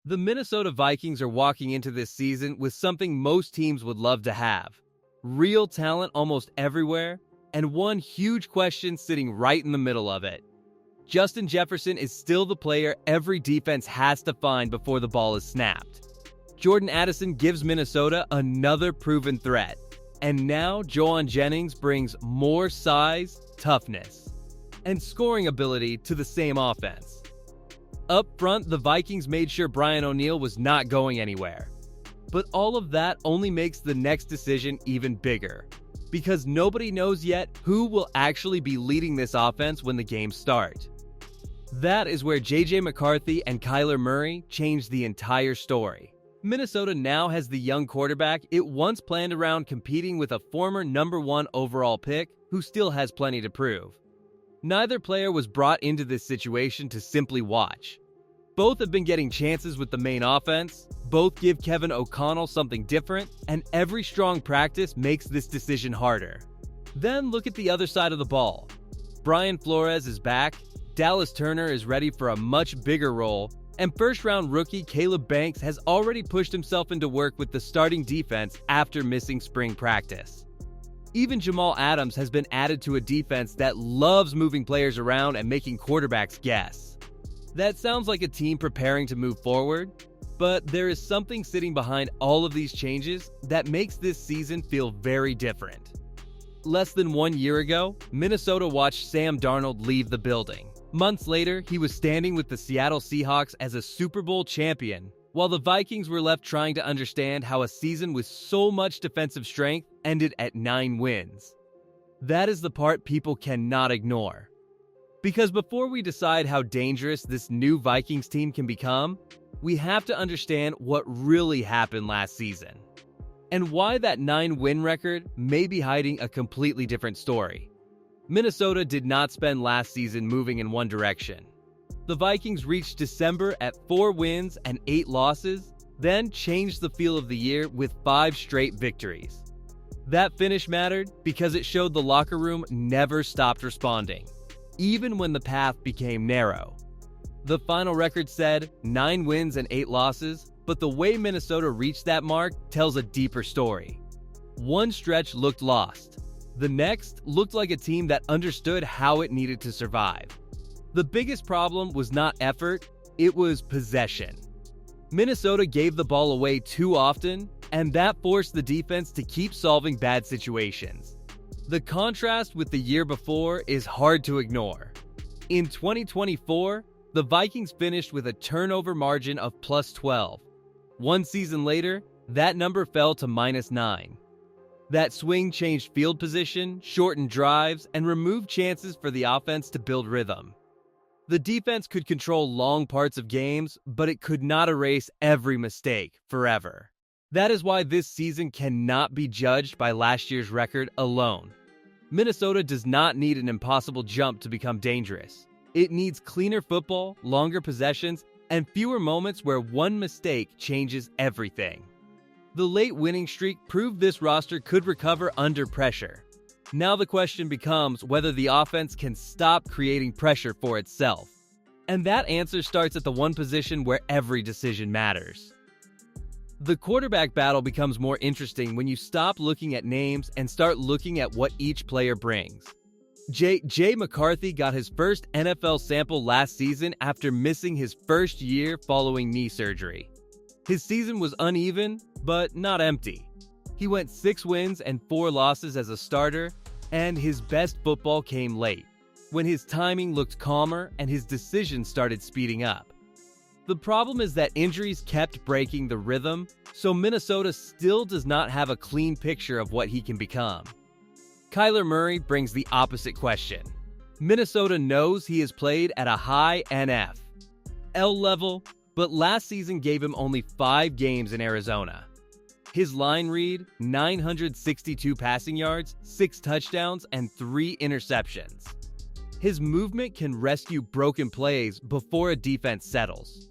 The Minnesota Vikings are walking into this season with something most teams would love to have: real talent almost everywhere, and one huge question sitting right in the middle of it. Justin Jefferson is still the player every defense has to find before the ball is snapped. Jordan Addison gives Minnesota another proven threat. And now Jauan Jennings brings more size, toughness, and scoring ability to the same offense. Up front, the Vikings made sure Brian O'Neill was not going anywhere. But all of that only makes the next decision even bigger, because nobody knows yet who will actually be leading this offense when the games start. That is where J.J. McCarthy and Kyler Murray change the entire story. Minnesota now has the young quarterback it once planned around competing with a former #1 overall pick who still has plenty to prove. Neither player was brought into this situation to simply watch. Both have been getting chances with the main offense, both give Kevin O'Connell something different, and every strong practice makes this decision harder. Then look at the other side of the ball. Brian Flores is back, Dallas Turner is ready for a much bigger role, and first-round rookie Caleb Banks has already pushed himself into work with the starting defense after missing spring practice. Even Jamal Adams has been added to a defense that loves moving players around and making quarterbacks guess. That sounds like a team preparing to move forward, but there is something sitting behind all of these changes that makes this season feel very different. Less than 1 year ago, Minnesota watched Sam Darnold leave the building. Months later, he was standing with the Seattle Seahawks as a Super Bowl champion, while the Vikings were left trying to understand how a season with so much defensive strength ended at 9 wins. That is the part people cannot ignore. Because before we decide how dangerous this new Vikings team can become, we have to understand what really happened last season, and why that 9-win record may be hiding a completely different story. Minnesota did not spend last season moving in one direction. The Vikings reached December at 4 wins and 8 losses, then changed the feel of the year with 5 straight victories. That finish mattered because it showed the locker room never stopped responding, even when the path became narrow. The final record said 9 wins and 8 losses, but the way Minnesota reached that mark tells a deeper story. One stretch looked lost. The next looked like a team that understood how it needed to survive. The biggest problem was not effort, it was possession. Minnesota gave the ball away too often, and that forced the defense to keep solving bad situations. The contrast with the year before is hard to ignore. In 2024, the Vikings finished with a turnover margin of +12. 1 season later, that number fell to -9. That swing changed field position, shortened drives, and removed chances for the offense to build rhythm. The defense could control long parts of games, but it could not erase every mistake forever. That is why this season cannot be judged by last year's record alone. Minnesota does not need an impossible jump to become dangerous. It needs cleaner football, longer possessions, and fewer moments where one mistake changes everything. The late winning streak proved this roster could recover under pressure. Now the question becomes whether the offense can stop creating pressure for itself. And that answer starts at the one position where every decision matters. The quarterback battle becomes more interesting when you stop looking at names and start looking at what each player brings. J.J. McCarthy got his first NFL sample last season after missing his first year following knee surgery. His season was uneven, but not empty. He went 6 wins and 4 losses as a starter, and his best football came late, when his timing looked calmer and his decisions started speeding up. The problem is that injuries kept breaking the rhythm, so Minnesota still does not have a clean picture of what he can become. Kyler Murray brings the opposite question. Minnesota knows he has played at a high NFL level, but last season gave him only 5 games in Arizona. His line read, 962 passing yards, 6 touchdowns, and 3 interceptions. His movement can rescue broken plays before a defense settles.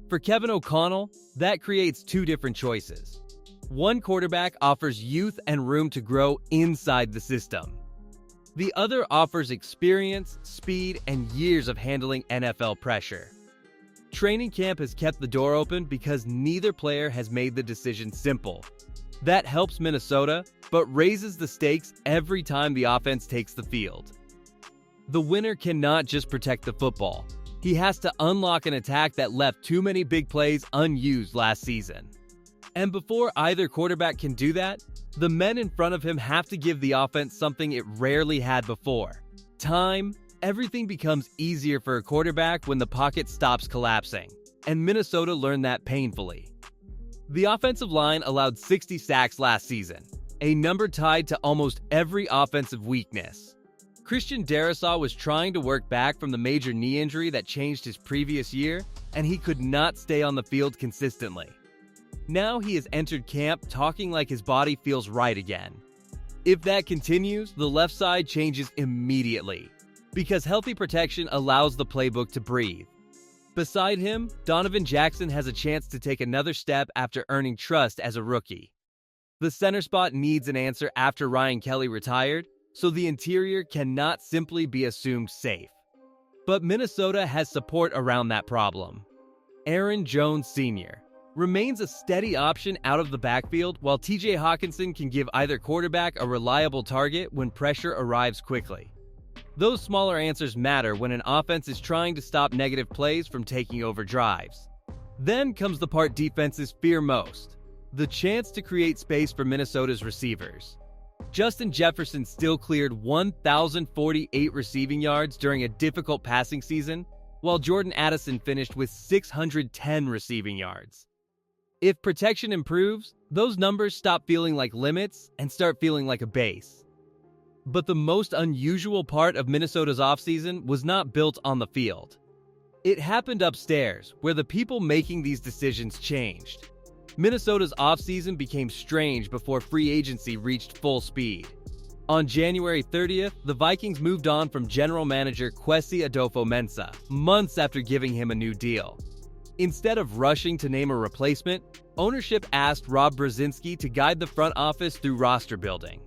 For Kevin O'Connell, that creates 2 different choices. One quarterback offers youth and room to grow inside the system. The other offers experience, speed, and years of handling NFL pressure. Training camp has kept the door open because neither player has made the decision simple. That helps Minnesota, but raises the stakes every time the offense takes the field. The winner cannot just protect the football. He has to unlock an attack that left too many big plays unused last season. And before either quarterback can do that, the men in front of him have to give the offense something it rarely had before: time. Everything becomes easier for a quarterback when the pocket stops collapsing, and Minnesota learned that painfully. The offensive line allowed 60 sacks last season, a number tied to almost every offensive weakness. Christian Darrisaw was trying to work back from the major knee injury that changed his previous year, and he could not stay on the field consistently. Now he has entered camp talking like his body feels right again. If that continues, the left side changes immediately, because healthy protection allows the playbook to breathe. Beside him, Donovan Jackson has a chance to take another step after earning trust as a rookie. The center spot needs an answer after Ryan Kelly retired, so the interior cannot simply be assumed safe. But Minnesota has support around that problem. Aaron Jones Sr. remains a steady option out of the backfield, while TJ Hawkinson can give either quarterback a reliable target when pressure arrives quickly. Those smaller answers matter when an offense is trying to stop negative plays from taking over drives. Then comes the part defenses fear most: the chance to create space for Minnesota's receivers. Justin Jefferson still cleared 1,048 receiving yards during a difficult passing season, while Jordan Addison finished with 610 receiving yards. If protection improves, those numbers stop feeling like limits and start feeling like a base. But the most unusual part of Minnesota's offseason was not built on the field. It happened upstairs, where the people making these decisions changed. Minnesota's offseason became strange before free agency reached full speed. On January 30th, the Vikings moved on from general manager Kwesi Adolfo-Mensah, months after giving him a new deal. Instead of rushing to name a replacement, ownership asked Rob Brzezinski to guide the front office through roster building.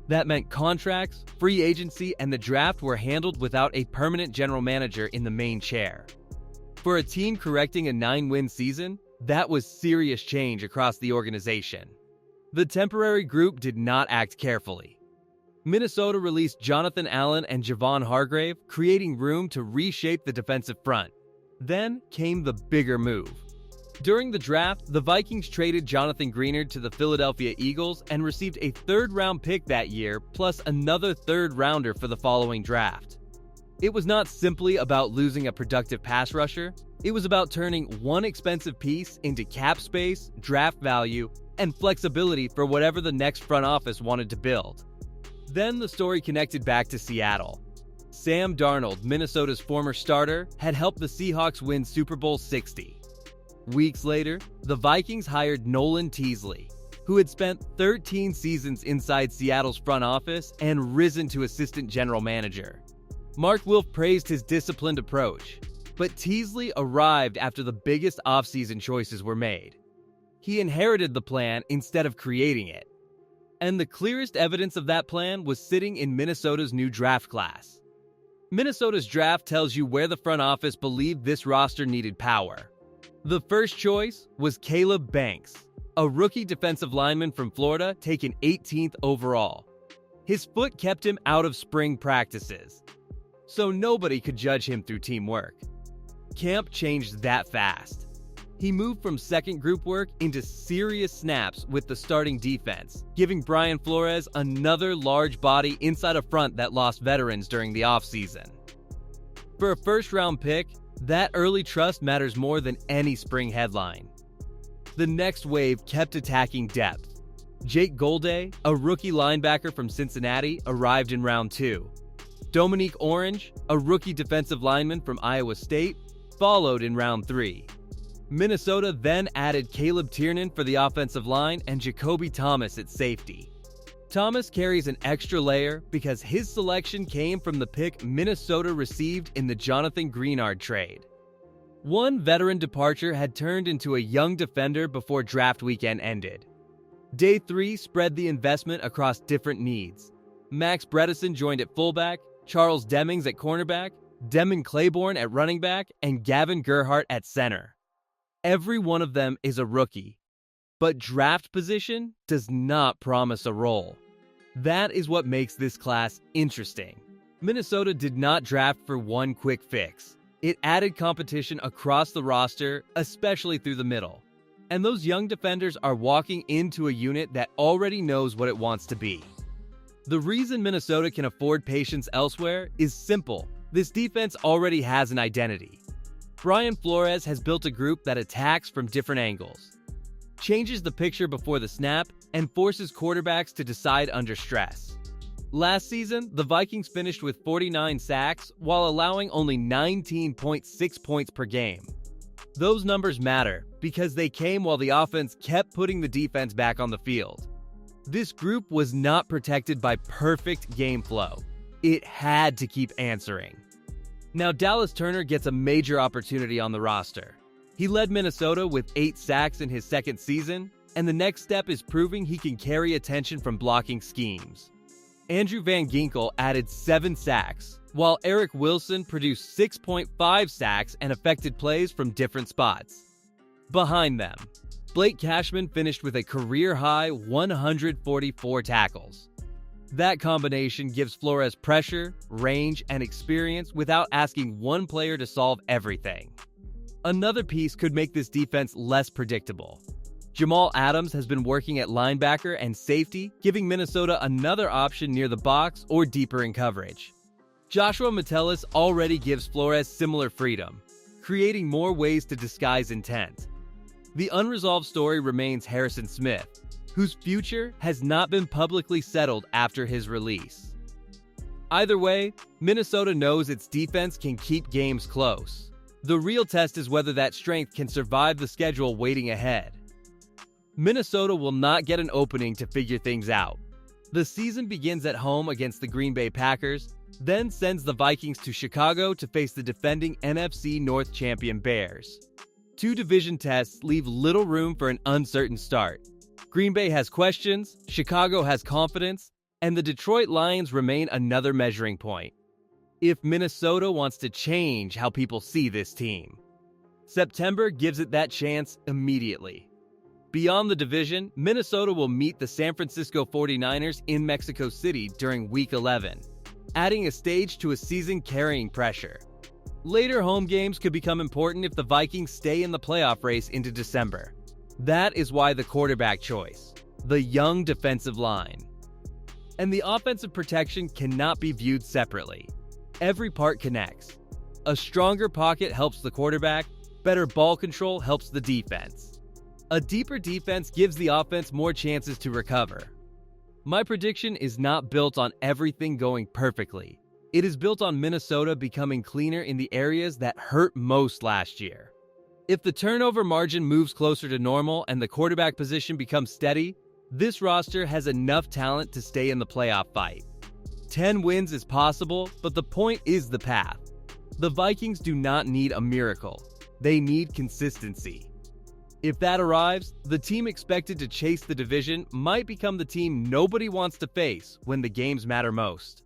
That meant contracts, free agency, and the draft were handled without a permanent general manager in the main chair. For a team correcting a 9-win season, that was serious change across the organization. The temporary group did not act carefully. Minnesota released Jonathan Allen and Javon Hargrave, creating room to reshape the defensive front. Then came the bigger move. During the draft, the Vikings traded Jonathan Greenard to the Philadelphia Eagles and received a third-round pick that year, plus another third-rounder for the following draft. It was not simply about losing a productive pass rusher. It was about turning one expensive piece into cap space, draft value, and flexibility for whatever the next front office wanted to build. Then the story connected back to Seattle. Sam Darnold, Minnesota's former starter, had helped the Seahawks win Super Bowl 60. Weeks later, the Vikings hired Nolan Teasley, who had spent 13 seasons inside Seattle's front office and risen to assistant general manager. Mark Wilf praised his disciplined approach, but Teasley arrived after the biggest offseason choices were made. He inherited the plan instead of creating it. And the clearest evidence of that plan was sitting in Minnesota's new draft class. Minnesota's draft tells you where the front office believed this roster needed power. The first choice was Caleb Banks, a rookie defensive lineman from Florida taken 18th overall. His foot kept him out of spring practices, so nobody could judge him through teamwork. Camp changed that fast. He moved from second group work into serious snaps with the starting defense, giving Brian Flores another large body inside a front that lost veterans during the offseason. For a first-round pick, that early trust matters more than any spring headline. The next wave kept attacking depth. Jake Golday, a rookie linebacker from Cincinnati, arrived in round 2. Dominique Orange, a rookie defensive lineman from Iowa State, followed in round 3. Minnesota then added Caleb Tiernan for the offensive line and Jacoby Thomas at safety. Thomas carries an extra layer because his selection came from the pick Minnesota received in the Jonathan Greenard trade. One veteran departure had turned into a young defender before draft weekend ended. Day 3 spread the investment across different needs. Max Bredesen joined at fullback, Charles Demings at cornerback, Demon Claiborne at running back, and Gavin Gerhardt at center. Every one of them is a rookie, but draft position does not promise a role. That is what makes this class interesting. Minnesota did not draft for one quick fix. It added competition across the roster, especially through the middle. And those young defenders are walking into a unit that already knows what it wants to be. The reason Minnesota can afford patience elsewhere is simple. This defense already has an identity. Brian Flores has built a group that attacks from different angles, changes the picture before the snap, and forces quarterbacks to decide under stress. Last season, the Vikings finished with 49 sacks while allowing only 19.6 points per game. Those numbers matter because they came while the offense kept putting the defense back on the field. This group was not protected by perfect game flow. It had to keep answering. Now Dallas Turner gets a major opportunity on the roster. He led Minnesota with 8 sacks in his second season, and the next step is proving he can carry attention from blocking schemes. Andrew Van Ginkel added 7 sacks, while Eric Wilson produced 6.5 sacks and affected plays from different spots. Behind them, Blake Cashman finished with a career-high 144 tackles. That combination gives Flores pressure, range, and experience without asking one player to solve everything. Another piece could make this defense less predictable. Jamal Adams has been working at linebacker and safety, giving Minnesota another option near the box or deeper in coverage. Joshua Metellus already gives Flores similar freedom, creating more ways to disguise intent. The unresolved story remains Harrison Smith, whose future has not been publicly settled after his release. Either way, Minnesota knows its defense can keep games close. The real test is whether that strength can survive the schedule waiting ahead. Minnesota will not get an opening to figure things out. The season begins at home against the Green Bay Packers, then sends the Vikings to Chicago to face the defending NFC North champion Bears. 2 division tests leave little room for an uncertain start. Green Bay has questions, Chicago has confidence, and the Detroit Lions remain another measuring point. If Minnesota wants to change how people see this team, September gives it that chance immediately. Beyond the division, Minnesota will meet the San Francisco 49ers in Mexico City during Week 11, adding a stage to a season carrying pressure. Later home games could become important if the Vikings stay in the playoff race into December. That is why the quarterback choice, the young defensive line, and the offensive protection cannot be viewed separately. Every part connects. A stronger pocket helps the quarterback, better ball control helps the defense. A deeper defense gives the offense more chances to recover. My prediction is not built on everything going perfectly. It is built on Minnesota becoming cleaner in the areas that hurt most last year. If the turnover margin moves closer to normal and the quarterback position becomes steady, this roster has enough talent to stay in the playoff fight. 10 wins is possible, but the point is the path. The Vikings do not need a miracle. They need consistency. If that arrives, the team expected to chase the division might become the team nobody wants to face when the games matter most.